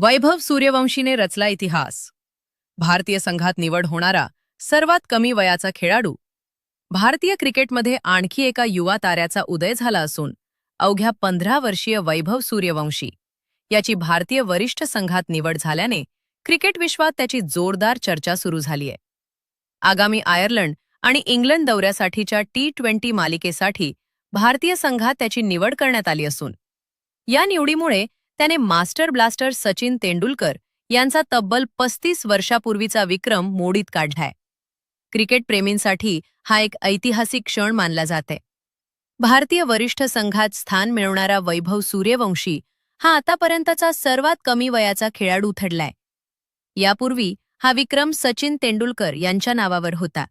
वैभव सूर्यवंशीने रचला इतिहास. भारतीय संघात निवड होणारा सर्वात कमी वयाचा खेळाडू. भारतीय क्रिकेटमध्ये आणखी एका युवा ताऱ्याचा उदय झाला असून अवघ्या 15 वर्षीय वैभव सूर्यवंशी याची भारतीय वरिष्ठ संघात निवड झाल्याने क्रिकेट विश्वात त्याची जोरदार चर्चा सुरू झालीय. आगामी आयर्लंड आणि इंग्लंड दौऱ्यासाठीच्या T20 मालिकेसाठी भारतीय संघात त्याची निवड करण्यात आली असून या निवडीमुळे त्याने मास्टर ब्लास्टर सचिन तेंडुलकर यांचा तब्बल 35 वर्षापूर्वीचा विक्रम मोडीत काढलाय. क्रिकेट प्रेमींसाठी हा एक ऐतिहासिक क्षण मानला जाते. भारतीय वरिष्ठ संघात स्थान मिळवणारा वैभव सूर्यवंशी हा आतापर्यंतचा सर्वात कमी वयाचा खेळाडू ठरलाय. यापूर्वी हा विक्रम सचिन तेंडुलकर यांच्या नावावर होता.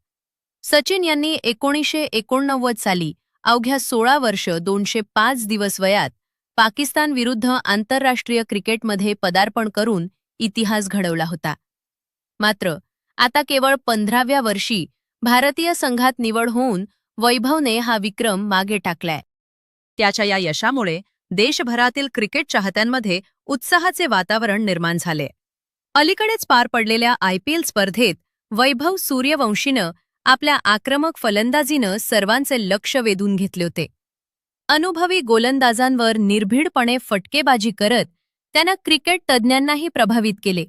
सचिन यांनी 1989 साली अवघ्या 16 वर्ष 205 दिवस वयात पाकिस्तान विरुद्ध आंतरराष्ट्रीय क्रिकेटमध्ये पदार्पण करून इतिहास घडवला होता. मात्र आता केवळ 15व्या वर्षी भारतीय संघात निवड होऊन वैभवने हा विक्रम मागे टाकलाय. त्याच्या या यशामुळे देशभरातील क्रिकेट चाहत्यांमध्ये उत्साहाचे वातावरण निर्माण झाले. अलीकडेच पार पडलेल्या IPL स्पर्धेत वैभव सूर्यवंशीनं आपल्या आक्रमक फलंदाजीनं सर्वांचे लक्ष वेधून घेतले होते. अनुभवी गोलंदाजांवर निर्भीडपणे फटकेबाजी करत त्यानं क्रिकेट तज्ज्ञांनाही प्रभावित केले.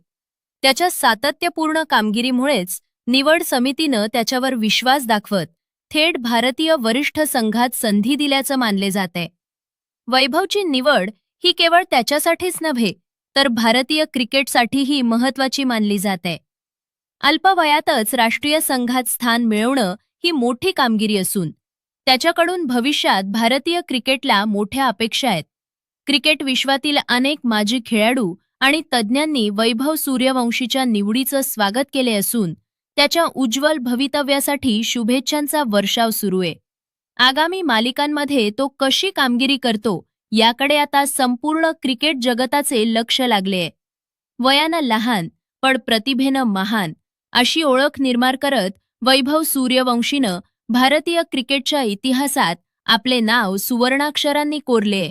त्याच्या सातत्यपूर्ण कामगिरीमुळेच निवड समितीनं त्याच्यावर विश्वास दाखवत थेट भारतीय वरिष्ठ संघात संधी दिल्याचं मानले जाते. वैभवची निवड ही केवळ त्याच्यासाठीच नव्हे तर भारतीय क्रिकेटसाठीही महत्त्वाची मानली जाते. अल्पवयातच राष्ट्रीय संघात स्थान मिळवणं ही मोठी कामगिरी असून त्याच्याकडून भविष्यात भारतीय क्रिकेटला मोठ्या अपेक्षा आहेत. क्रिकेट विश्वातील अनेक माजी खेळाडू आणि तज्ज्ञांनी वैभव सूर्यवंशीच्या निवडीचं स्वागत केले असून त्याच्या उज्ज्वल भवितव्यासाठी शुभेच्छांचा वर्षाव सुरू आहे. आगामी मालिकांमध्ये तो कशी कामगिरी करतो याकडे आता संपूर्ण क्रिकेट जगताचे लक्ष लागले आहे. वयानं लहान पण प्रतिभेनं महान अशी ओळख निर्माण करत वैभव सूर्यवंशीनं भारतीय क्रिकेटच्या इतिहासात आपले नाव सुवर्णाक्षरांनी कोरले.